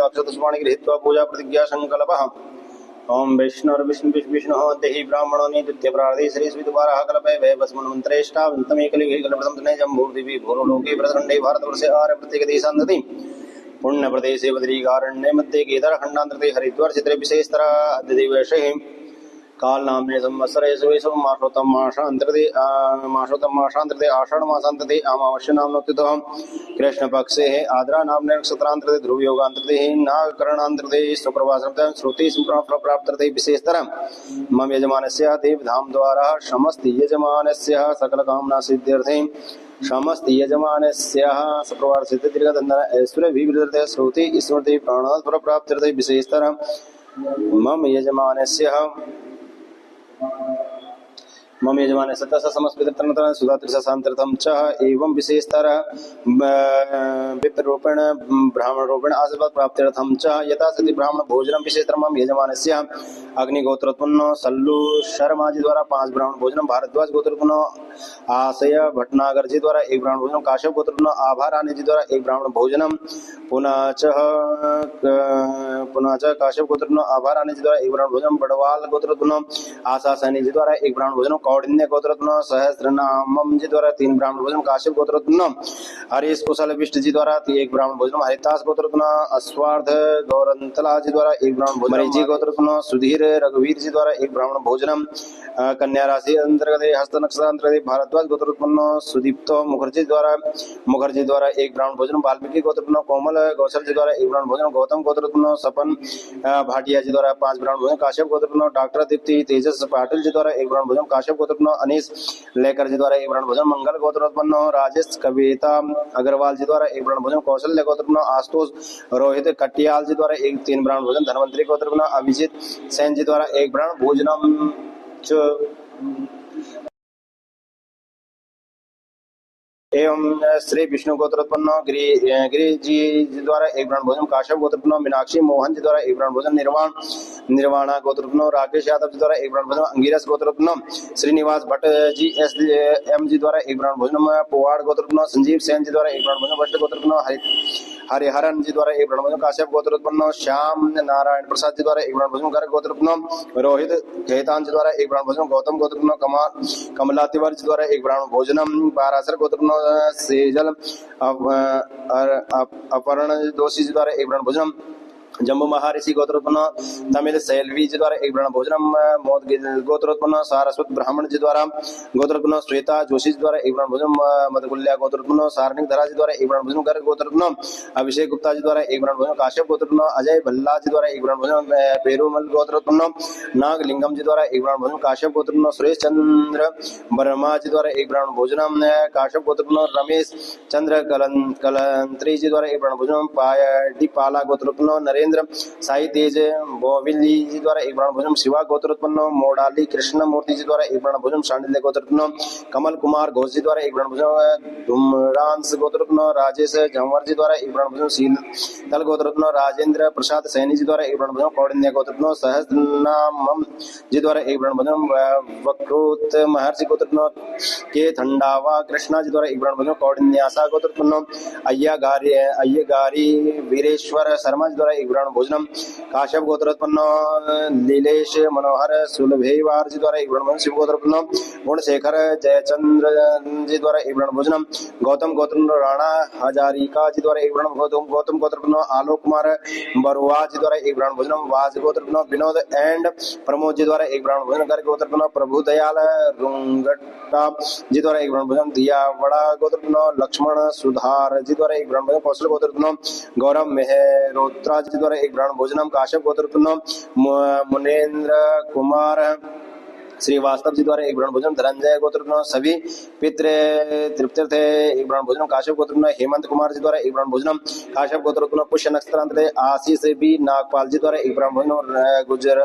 अक्षतस्वाणि गृहीत्वा पूजा प्रतिज्ञा संकल्पः। ओम विष्णुर्विष्णुः देहि ब्राह्मणोनि द्वितीय प्रार्थे श्री स्विद्वारः कल्पे वै वस्मन्मन्त्रेष्टावन्तमेकलिगे कल्पतं तने जम्बूर्दिवि भूलोके प्रदण्डे भारतवर्षे आर्यप्रत्येकदेशान्तति पुण्यप्रदेशे बद्रीकारण्ये मध्ये केदारखण्डान्तर्गते हरिद्वार चित्रे विशेषतः अद्यदिवसे काल नामने संवत्सरे सुवेशो मासोत्तम मासांतर्गते आषाढ़ मासांतर्गते अमावास्या नामनोक्तितः कृष्ण पक्षे आद्रा नामने नक्षत्रांतर्गते ध्रुव योगांतर्गते नागकरणांतर्गते शुक्रवासरते श्रुति प्राप्तर्गते विशेषतः मम यजमानस्य देवधाम द्वारा समस्त यजमानस्य सकल कामना सिद्ध्यर्थे समस्त यजमानस्य शुक्रवार सिद्ध दीर्घदंडन ऐश्वर्य विवृद्धते श्रुति स्मृति प्राणात् प्राप्त्यर्थे विशेषतः मम यजमानस्य तस समस्पितृतन सुधात्रिशांतरथम च एवं विशेषतर विप्ररूपेण ब्राह्मण रूपेण आशीर्वाद प्राप्त्यर्थम च यथा सति ब्राह्मण भोजनम विशेषतर मम यजमानस्य अग्निगोत्रोत्पन्न सल्लू शर्मा जी द्वारा 5 ब्राह्मण भोजनम भारद्वाज गोत्रोत्पन्न आशय भटनागर जी द्वारा 1 ब्राह्मण भोजनम काश्यप गोत्रोत्पन्न आभा रानी जी द्वारा 1 ब्राह्मण भोजनम पुनः काश्यप गोत्रोत्पन्न आभा रानी जी द्वारा 1 ब्राह्मण भोजनम बड़वाल गोत्रोत्पन्न आशा सैनी जी द्वारा 1 ब्राह्मण भोजनम कौंडिन्य गोत्रोत्पन्न सहस्रनामम जी द्वारा 3 ब्राह्मण भोजनम काश्यप गोत्रोत्पन्न हरीश कुशल विष्ट जी द्वारा 1 ब्राह्मण भोजनम हरिदास गोत्रोत्पन्न अस्वार्थ गौरंतला जी द्वारा 1 ब्राह्मण भोजनम मरीजी गोत्रोत्पन्न सुधीर रघुवीर जी द्वारा 1 ब्राह्मण भोजनम कन्या राशि अंतर्गत हस्त नक्षत्र अंतर्गत भारद्वाज गोत्रोत्पन्न सुदीप्त मुखर्जी द्वारा 1 ब्राह्मण भोजनम वाल्मीकि गोत्रोत्पन्न कोमल गौसल जी द्वारा 1 ब्राह्मण भोजनम गौतम गोत्रोत्पन्न सपन भाटिया जी द्वारा 5 ब्राह्मण भोजन काश्यप गोत्रोत्पन्न डॉक्टर दीप्ति तेजस पाटिल जी द्वारा 1 ब्राह्मण भोजन काश्यप गोत्रोत्पन्न अनीस लेकर जी द्वारा 1 ब्राह्मण भोजन मंगल गोत्रोत्पन्न राजेश कविता अग्रवाल जी द्वारा 1 ब्राह्मण भोजन कौशल्य गोत्रोत्पन्न आशुतोष रोहित कटियाल जी द्वारा 3 ब्राह्मण भोजन धनवंतरी गोत्रोत्पन्न अभिजीत सेन जी द्वारा 1 ब्राह्मण भोजनम एवं श्री विष्णु गोत्रोत्पन्न गिरी जी द्वारा 1 ब्राह्मण भोजन काश्यप गोत्रोत्पन्न मीनाक्षी मोहन जी द्वारा 1 ब्राह्मण भोजन निर्वाणा गोत्रोत्पन्न राकेश यादव जी द्वारा 1 ब्राह्मण भोजन अंगिरस गोत्रोत्पन्न Srinivas Bhatt ji S M G द्वारा 1 ब्राह्मण भोजन पोवाड़ गोत्रोत्पन्न संजीव सेन जी द्वारा 1 ब्राह्मण भोजन वैष्णव गोत्रोत्पन्न हरिहरन जी द्वारा 1 ब्राह्मण भोजन काश्यप गोत्रोत्पन्न श्याम नारायण प्रसाद जी द्वारा 1 ब्राह्मण भोजन गर्ग गोत्रोत्पन्न रोहित खेतान जी द्वारा 1 ब्राह्मण भोजन गौतम गोत्रोत्पन्न कमला तिवारी जी द्वारा 1 ब्राह्मण भोजनम पारासर गोत्रोत्पन्न सेजल अपर्ण दोषी जी द्वारा 1 ब्राह्मण भोजनम जम्बू महर्षि गोत्रोत्पन्न तमिल सैलवी जी द्वारा 1 ब्राह्मण भोजनम मोद गोत्रोत्पन्न सारस्वत ब्राह्मण जी द्वारा गोत्रोत्पन्न श्वेता जोशी जी द्वारा 1 ब्राह्मण भोजनम मधुकुल्या गोत्रोत्पन्न सारनिक धरा जी द्वारा 1 ब्राह्मण भोजन गर्ग गोत्रोत्पन्न अभिषेक गुप्ता जी द्वारा 1 ब्राह्मण भोजन काश्यप गोत्रोत्पन्न अजय भल्ला जी द्वारा 1 ब्राह्मण भोजन पेरुमल गोत्रोत्पन्न नागलिंगम जी द्वारा 1 ब्राह्मण भोजन काश्यप गोत्रोत्पन्न सुरेश चंद्र वर्मा जी द्वारा 1 ब्राह्मण भोजनम काश्यप गोत्रोत्पन्न रमेश चंद्र कलंत्री जी द्वारा 1 ब्राह्मण भोजनम पाला गोत्रोत्पन्न नरेंद्र साई तेज बोविली जी द्वारा 1 ब्राह्मण भोजन शिवा गोत्रोत्पन्न मोडाली कृष्ण मूर्ति जी द्वारा 1 ब्राह्मण भोजन शांडिल्य गोत्रोत्पन्न कमल कुमार घोष जी द्वारा 1 ब्राह्मण भोजन धूमरांस गोत्रोत्पन्न राजेश जंवर जी द्वारा 1 ब्राह्मण भोजन शीतल गोत्रोत्पन्न राजेंद्र प्रसाद सैनी जी द्वारा 1 ब्राह्मण भोजन कौंडिन्य गोत्रोत्पन्न सहस्रनामम जी द्वारा 1 ब्राह्मण भोजन वक्रोत महर्षि गोत्रोत्पन्न के थंडावा कृष्णा जी द्वारा 1 ब्राह्मण भोजन कौंडिन्यासा गोत्रोत्पन्न अय्यगारी वीरेश्वर शर्मा जी द्वारा 1 ब्राह्मण भोजनम काश्यप गोत्रोत्पन्न नीलेश मनोहर सुलभेवार जी द्वारा 1 ब्राह्मण भोजन शिव गोत्रोत्पन्न गुणशेखर जयचंद्र जी द्वारा 1 ब्राह्मण भोजनम गौतम गोत्रोत्पन्न राणा हजारिका जी द्वारा 1 ब्राह्मण गौतम गोत्रोत्पन्न आलोक कुमार बरुआ जी द्वारा 1 ब्राह्मण भोजनम वाज गोत्रोत्पन्न विनोद एंड प्रमोद जी द्वारा 1 ब्राह्मण भोजन गर्ग गोत्रोत्पन्न प्रभु दयाल रुंगटा जी द्वारा 1 ब्राह्मण भोजन दिया बड़ा गोत्रोत्पन्न लक्ष्मण सुधार जी द्वारा 1 ब्राह्मण भोजन कौशल गोत्रोत्पन्न गौरव मेहरोत्रा जी द्वारा 1 ब्राह्मण भोजनम काश्यप गोत्रोत्पन्न मुनेन्द्र कुमार श्रीवास्तव जी द्वारा 1 ब्राह्मण भोजन धनंजय गोत्रोत्पन्न सभी पितृ तृप्त थे 1 ब्राह्मण भोजन काश्यप गोत्रोत्पन्न हेमंत कुमार जी द्वारा 1 ब्राह्मण भोजनम काश्यप गोत्रोत्पन्न पुष्य नक्षत्रांत आशीष बी नागपाल जी द्वारा 1 ब्राह्मण भोजन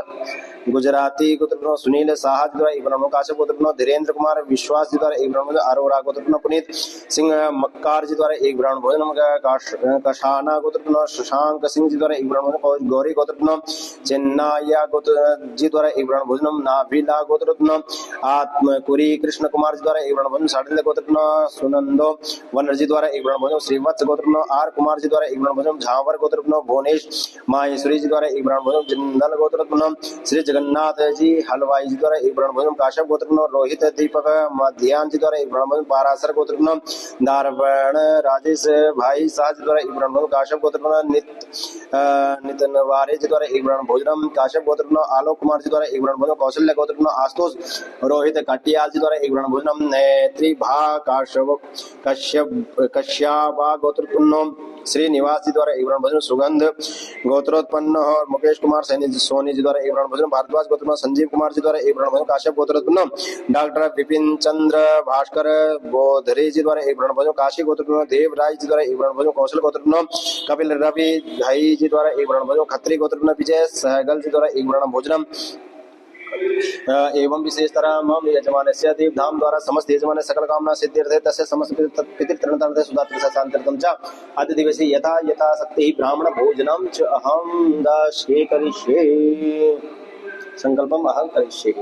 गुजराती गोत्र सुनील साहा जी द्वारा एक ब्राह्मण काश्यप गोत्र धीरेन्द्र कुमार विश्वास जी द्वारा एक ब्राह्मण अरोरा गोत्र पुनीत सिंह मक्कार जी द्वारा एक ब्राह्मण भोजन कशाना गोत्र शशांक सिंह जी द्वारा एक ब्राह्मण गौरी गोत्र चेन्नाया गोत्र जी द्वारा एक ब्राह्मण भोजन नाभिला गोत्र आत्मकुरी कृष्ण कुमार जी द्वारा एक ब्राह्मण भोजन साडिल गोत्र सुनंदो वनर्जी द्वारा एक ब्राह्मण भोजन श्रीवत्स गोत्र आर कुमार जी द्वारा एक ब्राह्मण भोजन झावर गोत्र भुवनेश माहेश्वरी जी द्वारा एक ब्राह्मण भोजन जिंदल गोत्र श्री जगन्नाथ जी हलवाई जी द्वारा एक ब्राह्मण भोजन काश्यप गोत्र रोहित दीपक मध्यान जी द्वारा एक ब्राह्मण भोजन पारासर गोत्र दारवण राजेश भाई शाह जी द्वारा एक ब्राह्मण भोजन काश्यप गोत्र नितिन वारे जी द्वारा एक ब्राह्मण भोजन काश्यप गोत्र आलोक कुमार जी द्वारा एक ब्राह्मण भोजन कौशल्य गोत्र आशुतोष रोहित कटियाल जी द्वारा एक ब्राह्मण भोजन नेत्री भा कश्यपा गोत्र श्रीनिवास जी द्वारा एक ब्राह्मण भोजन सुगंध गोत्रोत्पन्न और मुकेश कुमार सैनी सोनी जी द्वारा एक ब्राह्मण भोजन भारद्वाज गोत्र संजीव कुमार जी द्वारा एक ब्राह्मण भोजन काश्यप गोत्रोत्पन्न डॉक्टर विपिन चंद्र भास्कर बोधरे जी द्वारा एक ब्राह्मण भोजन काशी गोत्र देव राय जी द्वारा एक ब्राह्मण भोजन कौशल गोत्र कपिल रवि भाई जी द्वारा एक ब्राह्मण भोजन खत्री गोत्र विजय सहगल जी द्वारा एक ब्राह्मण भोजन एवं विशेषतः मम यजमानस्य दीपधाम द्वारा समस्त यजमान सकल कामना सिद्ध्यर्थे तस्य समस्त पितृतृणार्थे सुदात्र शांत्यर्थम च अद्य दिवसे यथा यथा शक्ति ब्राह्मण भोजनम च अहम दास्ये करिष्ये संकल्पम अहं करिष्ये।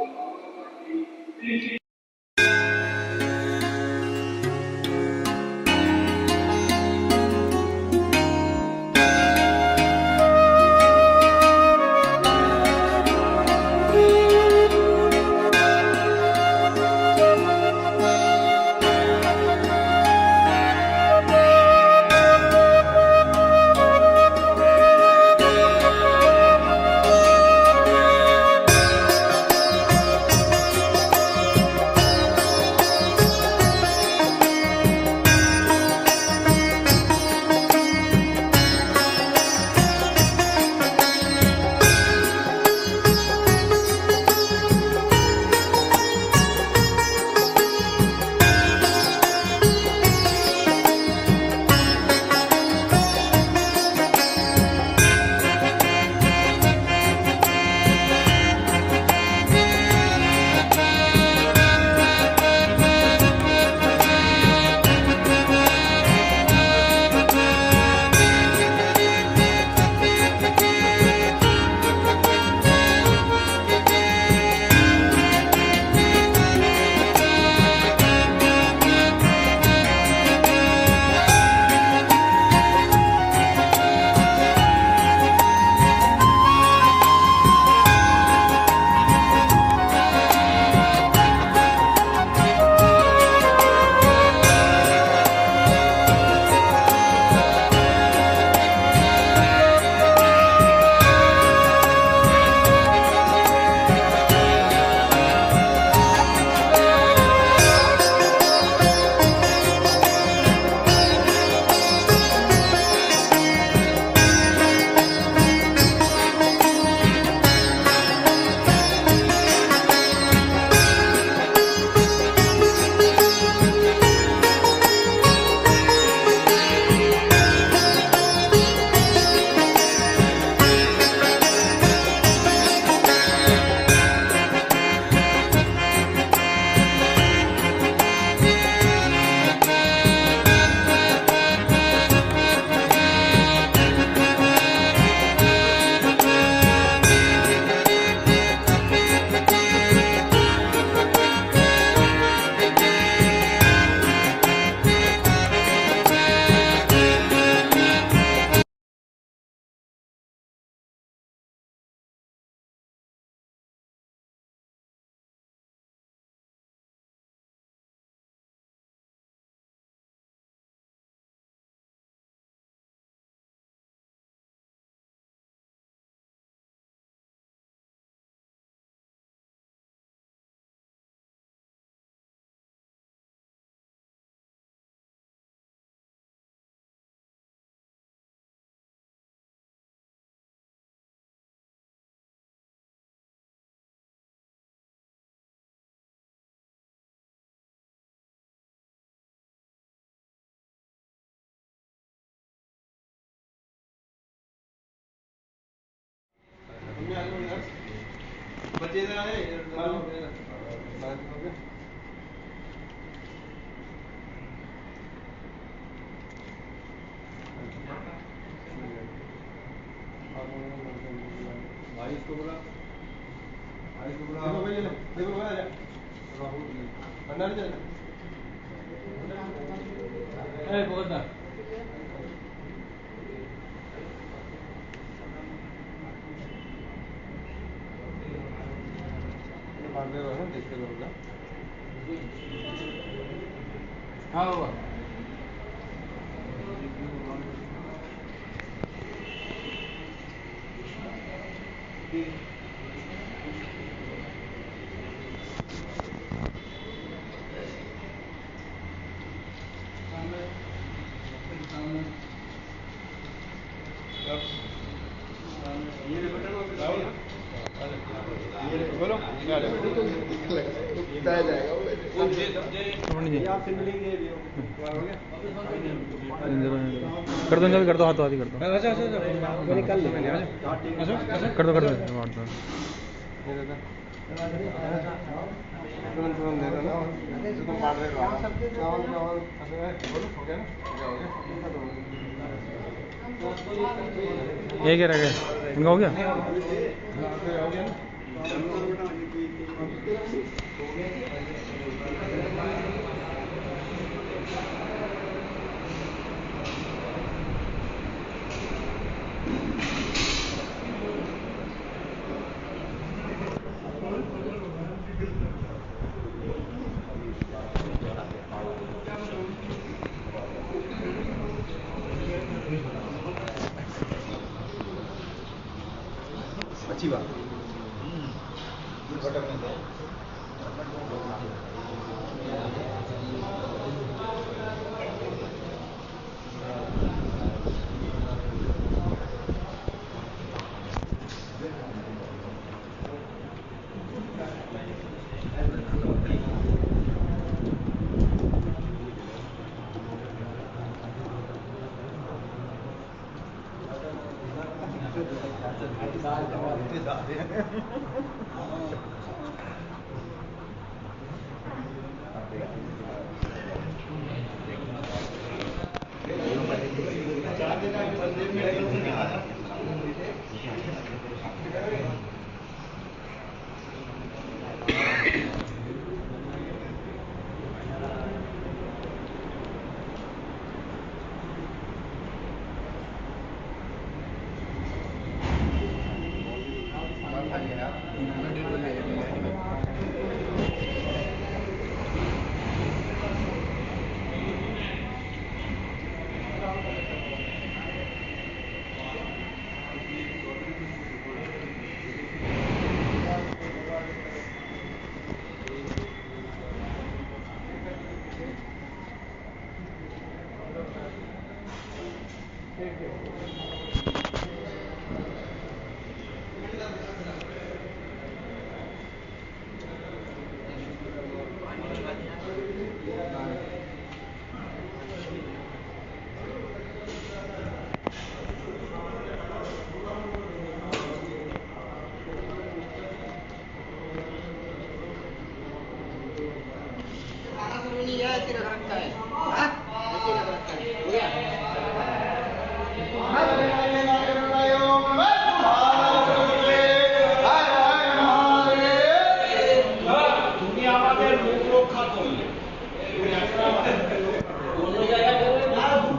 हाँ बाबा बोलो कर दो कर दो हाथों हाथी कर दो कर दो ये क्या रह गया इनका हो गया अच्छी बात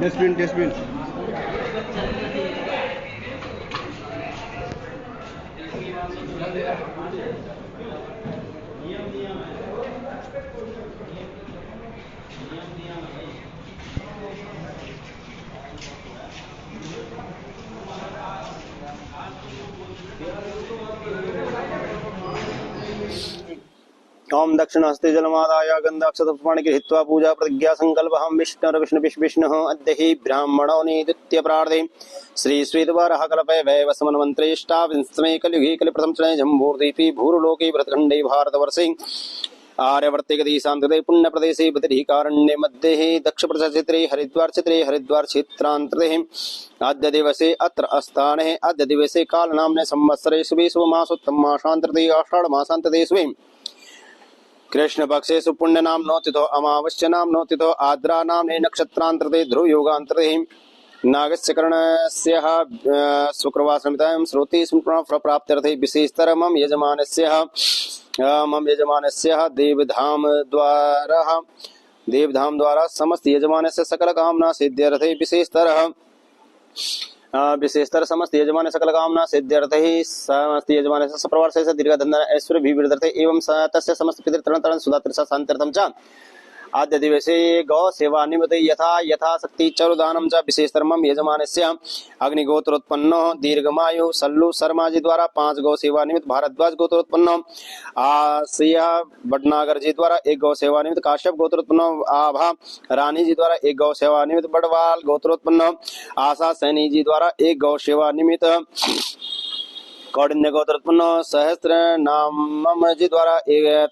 डस्टबिन ओम दक्षिणहस्ते जलमादाय गन्धाक्षतपुष्पाणि गृहीत्वा पूजा प्रतिज्ञा संकल्पहं विष्णुर्विष्णुविष्णुः अद्य हि ब्राह्मणो निदित्य प्रार्थे श्री श्वेतवारः कल्पे वैवस्वन्मन्त्रेष्टाविंशमे कलियुगे कलिप्रथम चरणे जम्बूर्दीपि भूर्लोके भरतखण्डे भारतवर्षे आर्यवर्तिकदेशान्तरे पुण्यप्रदेशे बदरीकारण्ये मध्ये दक्षप्रस्थक्षेत्रे हरिद्वार क्षेत्रान्तरे अद्य दिवसे अत्र अस्थाने अद्य दिवसे कालनाम्ने संवत्सरे शुभे शुभमासोत्तममासान्तरे आषाढमासान्तरे शुभे कृष्णपक्षेषु पुण्यनाम्नो तिथो अमावास्यानाम्नो तिथो आद्रा नाम्ने नक्षत्रान्तरे ध्रुवयोगान्तरे नागस्य करणस्य शुक्रवासमितां श्रुति प्राप्त्यर्थे विशेषतर मम यजमानस्य देवधाम द्वारा समस्त यजमानस्य सकल कामना सिद्ध्यर्थे विशेषतर समस्त यजमान सकल कामना सिद्ध्यर्थे समस्त यजमानस्य सप्रवर्षस्य दीर्घधन ऐश्वर्य विवृद्धर्थे एवं तस्य समस्त पितृतरण सुधात्रसा शान्त्यर्थं च आद्य दिवसे गौ सेवा निमित्ते यथा शक्ति चरुदानं च विशेषतरमं यजमानस्य अग्निगोत्रोत्पन्नो दीर्घमायु सल्लु शर्मा जी द्वारा 5 गौ सेवा निमित्त भारद्वाज गोत्रोत्पन्नो आसिया भटनागर जी द्वारा 1 गौ सेवा निमित्त काश्यप गोत्रोत्पन्नो आभा रानी जी द्वारा 1 गौ सेवा निमित्त बड़वाल गोत्रोत्पन्नो आशा सैनी जी द्वारा 1 गौ सेवा निमित्त कौंडिन्य गोत्रोत्पन्नो सहस्त्र नामम जी द्वारा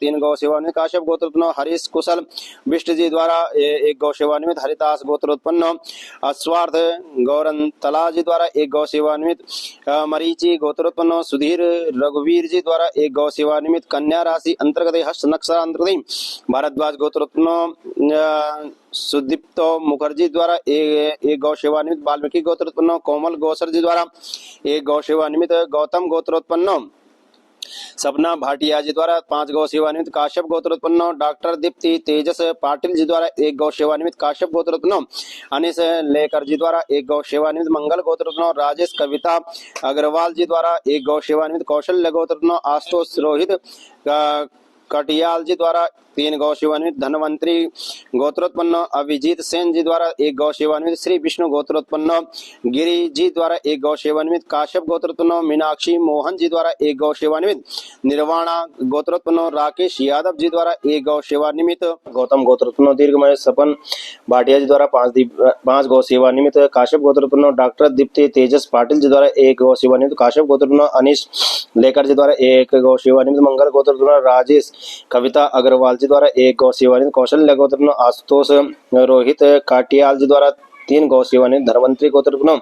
3 गौ सेवा निमित्त काश्यप गोत्रोत्पन्नो हरीश कुशल विष्ट जी द्वारा 1 गौ सेवा निमित्त हरिदास गोत्रोत्पन्नो अस्वार्थ गौरंतला जी द्वारा 1 गौ सेवा निमित्त मरीचि गोत्रोत्पन्नो सुधीर रघुवीर जी द्वारा 1 गौ सेवा निमित्त कन्या राशि अंतर्गत हस्त नक्षत्रांतर्गत भारद्वाज गोत्रोत्पन्नो सुदीप्तो मुखर्जी द्वारा 1 गौ सेवा निमित्त वाल्मीकि गोत्रोत्पन्नो कोमल गोसर जी द्वारा 1 गौ सेवा निमित्त गौतम गोत्रोत्पन्नो सपना भाटिया जी द्वारा 5 गौ सेवा निमित्त काश्यप गोत्रोत्पन्नो डॉक्टर दीप्ति तेजस पाटिल जी द्वारा 1 गौ सेवा निमित्त काश्यप गोत्रोत्पन्नो अनिस लेकर जी द्वारा 1 गौ सेवा निमित्त मंगल गोत्रोत्पन्नो राजेश कविता अग्रवाल जी द्वारा 1 गौ सेवा निमित्त कौशल्य गोत्रोत्पन्नो आशुतोष रोहित कटियाल जी द्वारा 3 गौ सेवा निमित्त धनवंतरी गोत्रोत्पन्न अभिजीत सेन जी द्वारा 1 गौ सेवा निमित्त श्री विष्णु गोत्रोत्पन्न गिरी जी द्वारा 1 गौ सेवा निमित्त काश्यप गोत्रोत्पन्न मीनाक्षी मोहन जी द्वारा 1 गौ सेवा निमित्त निर्वाणा गोत्रोत्पन्न राकेश यादव जी द्वारा 1 गौ सेवा निमित्त गौतम गोत्रोत्पन्न दीर्घमय सपन भाटिया जी द्वारा 5 गौ सेवा निमित्त काश्यप गोत्रोत्पन्न डॉक्टर दीप्ति तेजस पाटिल जी द्वारा 1 गौ सेवा निमित्त काश्यप गोत्रोत्पन्न अनिश लेकर जी द्वारा 1 गौ सेवा निमित्त मंगल गोत्रोत्पन्न राजेश कविता अग्रवाल जी द्वारा 1 गौ सेवा निमित्त कौशल्य गोत्रोत्पन्न आशुतोष रोहित काटियाल जी द्वारा 3 गौ सेवा निमित्त धनवंतरी गोत्रोत्पन्न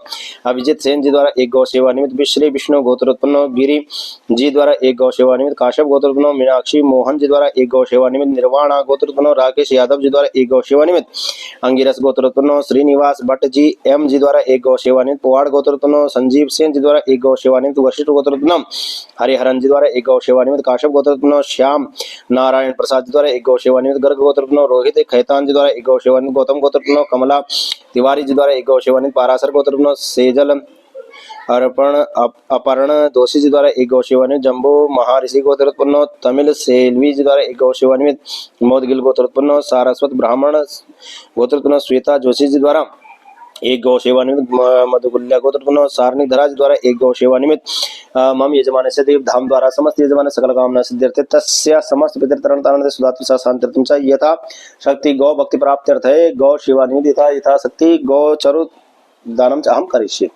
अभिजीत सेन जी द्वारा 1 गौ सेवा निमित्त श्री विष्णु गोत्रोत्पन्न गिरी जी द्वारा 1 गौ सेवा निमित्त काश्यप गोत्रोत्पन्न मीनाक्षी मोहन जी द्वारा 1 गौ सेवा निमित्त निर्वाणा गोत्रोत्पन्न राकेश यादव जी द्वारा 1 गौ सेवा निमित्त अंगिरस गोत्रोत्पन्न श्रीनिवास भट्ट जी एम जी द्वारा 1 गौ सेवा निमित्त पुवाड़ गोत्रोत्पन्न संजीव सेन जी द्वारा 1 गौ सेवा निमित्त वशिष्ठ गोत्रोत्पन्न हरिहरन जी द्वारा 1 गौ सेवा निमित्त काश्यप गोत्रोत्पन्न श्याम नारायण प्रसाद जी द्वारा 1 गौ सेवा निमित्त गर्ग गोत्रोत्पन्न रोहित खैतान जी द्वारा 1 गौ सेवा निमित्त गौतम गोत्रोत्पन्न कमला तिवारी जी द्वारा 1 गौ सेवा निमित्त पारासर गोत्रोत्पन्न सेजल अपर्ण दोषी जी द्वारा 1 गौ सेवा निमित्त जम्बो महर्षि गोत्रोत्पन्न तमिल सेल्वी जी द्वारा 1 गौ सेवा निमित्त मोदगिल गोत्रोत्पन्न सारस्वत ब्राह्मण गोत्रोत्पन्न श्वेता जोशी जी द्वारा 1 गौ सेवा निमित्त मधुकुल्या गोत्रोत्पन्न सारणी धरा जी द्वारा 1 गौ सेवा निमित्त मम यजमानस्य देवधाम द्वारा समस्त यजमान सकल कामना सिद्ध्यर्थे तस्य समस्त पितृतरण तारण सुधातु शांत्यर्थं च यथा शक्ति गौ भक्ति प्राप्त्यर्थे गौ सेवा निमित्त यथा शक्ति गौ चरु दानं च अहं करिष्ये।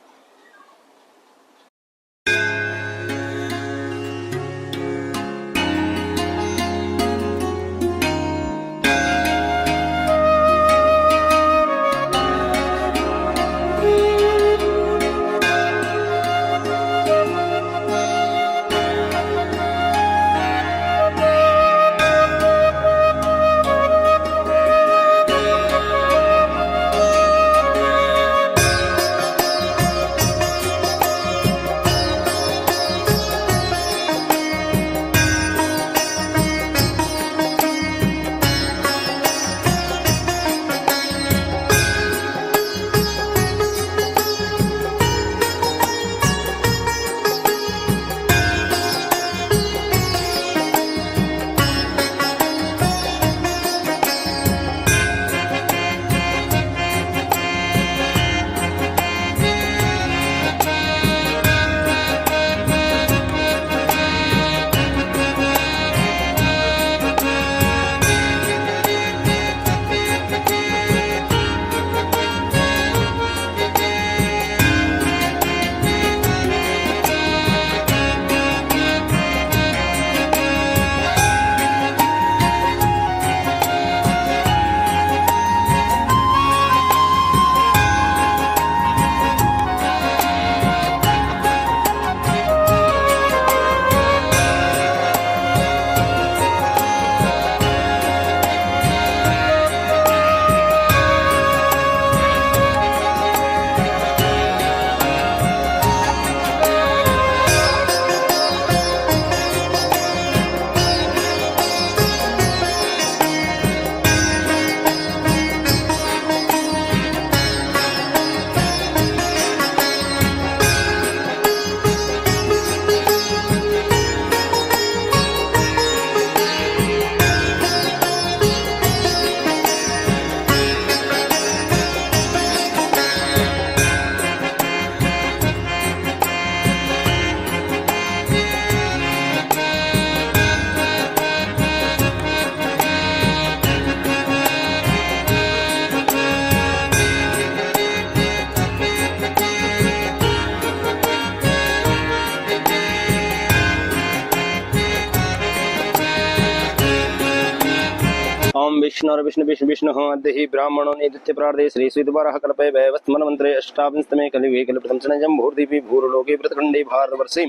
ओम विष्णु विष्णु अद्य ब्राह्मणों ने द्वितीय प्रार्थे श्री श्रीद्वारा कल्पे वैवस्मन मंत्रे अष्टाविंशतमे कलियुगे कल्पतंसने जम्भूर्दीपि भूर्लोके वृतखंडे भारतवर्षे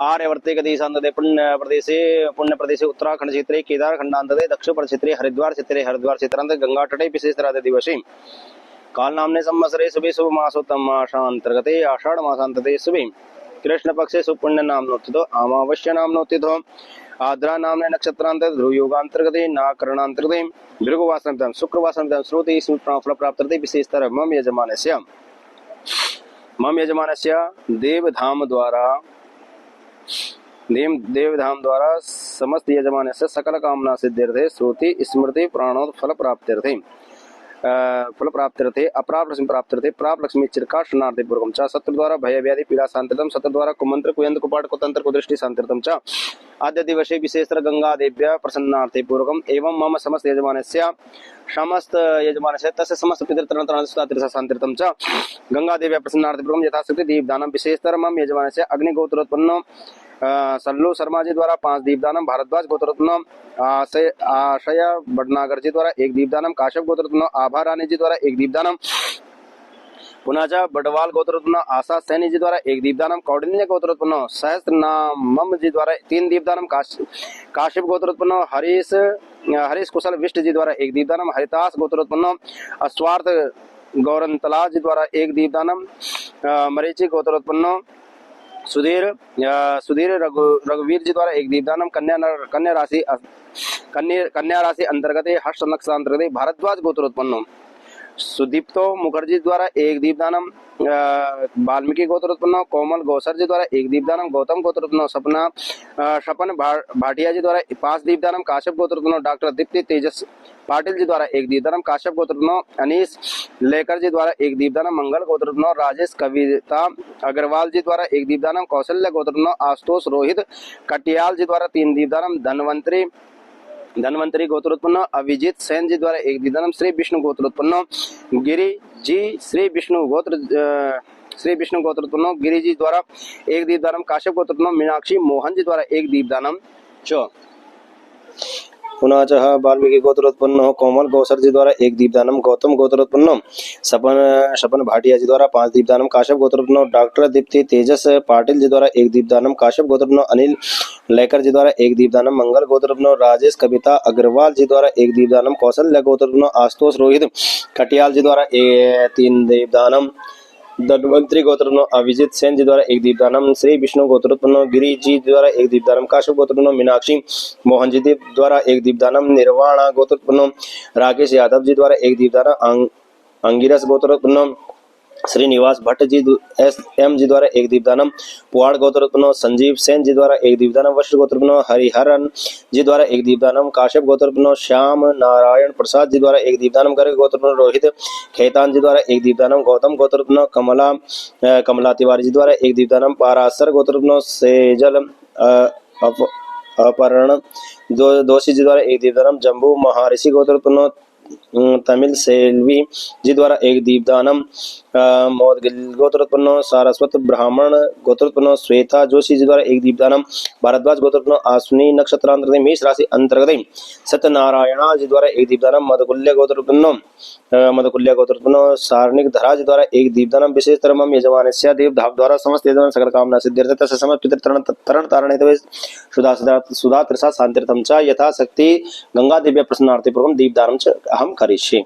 आर्यवर्ते गतिशांतते पुण्य प्रदेशे उत्तराखंड क्षेत्रे केदारखंडांतते दक्षिण क्षेत्रे हरिद्वार क्षेत्रांत गंगा तटे विशेष राधे दिवसे काल नामने संवत्सरे शुभे शुभ मासोत्तम मासांतर्गते आषाढ़ मासांतते शुभे कृष्ण पक्षे सुपुण्य नामनोत्थितो अमावस्या नामनोत्थितो आद्रा नामने नक्षत्रांत ध्रुव योगांतर्गते नाकरणांतर्गते भृगुवासनम शुक्रवासनम श्रुति फल प्राप्तते विशेषतर मम यजमानस्य देवधाम द्वारा समस्त यजमानस्य सकल कामना सिद्ध्यर्थे श्रुति स्मृति प्राणोद फल प्राप्त्यर्थे अप्राप्त लक्ष्मी प्राप्त्यर्थे प्राप्त लक्ष्मी चिरकाशनार्थे पूर्वकं च शत्रु द्वारा भय व्याधि पीड़ा शांतिर्तम शत्रु द्वारा कुमंत्र कुयंत्र कुपाट कुतंत्र कुदृष्टि शांतिर्तम च आद्य दिवसे विशेषतर गंगा देव्या प्रसन्नार्थे पूर्वकम एवं मम समस्त यजमानस्य तस्य समस्त पितृतरण सुधा शांतिर्तम च गंगा देव्या प्रसन्नार्थे पूर्वकम यथाशक्ति दीपदानम विशेषतर मम यजमानस्य अग्निगोत्रोत्पन्न सल्लू शर्मा जी द्वारा 5 दीपदानम भारद्वाज गोत्रोत्पन्न आशय भटनागर जी द्वारा 1 दीपदानम काश्यप गोत्रोत्पन्न आभा रानी जी द्वारा 1 दीपदानम पुनाचा बडवाल गोत्रोत्पन्न आशा सैनी जी द्वारा 1 दीपदानम कौंडिन्य गोत्रोत्पन्न सहस्त्रनामम जी द्वारा 3 दीपदानम काश्यप गोत्रोत्पन्न हरीश कुशल विष्ट जी द्वारा 1 दीपदानम हरिदास गोत्रोत्पन्न अस्वार्थ गौरंतला जी द्वारा 1 दीपदानम मरीचि गोत्रोत्पन्न सुधीर रघुवीर जी द्वारा 1 दीपदानम कन्या राशि अंतर्गत हर्ष नक्षत्रांतर्गत भारद्वाज गोत्रोत्पन्न सुदीप्तो मुखर्जी द्वारा 1 दीपदानम वाल्मीकि गोत्रोत्पन्न कोमल गौसर जी द्वारा 1 दीपदानम गौतम गोत्रोत्पन्न सपन भाटिया जी द्वारा 5 दीपदानम काश्यप गोत्रोत्पन्न डॉक्टर दीप्ति तेजस पाटिल जी द्वारा 1 दीपदानम काश्यप गोत्रोत्पन्न अनीस लेकर जी द्वारा 1 दीपदानम मंगल गोत्रोत्पन्न राजेश कविता अग्रवाल जी द्वारा 1 दीपदानम कौशल्य गोत्रोत्पन्न आशुतोष रोहित कटियाल जी द्वारा 3 दीपदानम धनवंतरी गोत्रोत्पन्न अभिजीत सेन जी द्वारा 1 दीपदानम श्री विष्णु गोत्रोत्पन्न गिरी जी श्री विष्णु गोत्रोत्पन्न गिरी जी द्वारा 1 दीपदानम काश्यप गोत्रोत्पन्न मीनाक्षी मोहन जी द्वारा 1 दीपदानम च पुनः वाल्मीकि गोत्रोत्पन्न कोमल गौसर जी द्वारा 1 दीपदानम गौतम गोत्रोत्पन्न सपन भाटिया जी द्वारा 5 दीपदानम काश्यप गोत्रोत्पन्न डॉक्टर दीप्ति तेजस पाटिल जी द्वारा 1 दीपदानम काश्यप गोत्रोत्पन्न अनिल लेकर जी द्वारा 1 दीपदानम मंगल गोत्रोत्पन्न राजेश कविता अग्रवाल जी द्वारा 1 दीपदानम कौशल्य गोत्रोत्पन्न आशुतोष रोहित कटियाल जी द्वारा 3 दीपदानम धनवंतरी गोत्रोत्पन्न अभिजीत सेन जी द्वारा 1 दीपदानम श्री विष्णु गोत्रोत्पन्न गिरी जी द्वारा 1 दीपदानम काश्यप गोत्रोत्पन्न मीनाक्षी मोहन जी द्वारा 1 दीपदानम निर्वाणा गोत्रोत्पन्न राकेश यादव जी द्वारा 1 दीपदानम अंगिरस गोत्रोत्पन्न श्रीनिवास भट्ट जी एम जी द्वारा 1 दीपदानम पुआड़ गोत्रोत्पन्न संजीव सेन जी द्वारा 1 दीपदानम वशिष्ठ गोत्रोत्पन्न हरिहरन जी द्वारा 1 दीपदानम काश्यप गोत्रोत्पन्न श्याम नारायण प्रसाद जी द्वारा 1 दीपदानम गर्ग गोत्रोत्पन्न रोहित खेतान जी द्वारा 1 दीपदानम गौतम गोत्रोत्पन्न कमला तिवारी जी द्वारा 1 दीपदानम पारासर गोत्रोत्पन्न सेजल अपहरण दोषी जी द्वारा 1 दीपदानम जम्बू महर्षि गोत्रोत्पन्न तमिल सेल्वी जी द्वारा 1 दीपदानम मोदगिल गोत्रोत्पन्न सारस्वत ब्राह्मण गोत्रोत्पन्न श्वेता जोशी जी द्वारा 1 दीपदानम भारद्वाज गोत्रोत्पन्न आश्विनी नक्षत्रांतर्गत मेष राशि अंतर्गत सत्यनारायणा जी द्वारा 1 दीपदानम मधुकुल्य गोत्रोत्पन्न सारणिक धरा जी द्वारा 1 दीपदानम विशेष तरमम यजमानस्य देवधाम द्वारा समस्त यजमान सकल कामना सिद्ध्यर्थ तस्य समस्त पितृतरण तारणेतवे सुधा त्रसा शांतिर्थम च यथाशक्ति गंगा देव्या प्रसन्नार्थे पूर्वकं दीपदानम च अहम करिष्ये।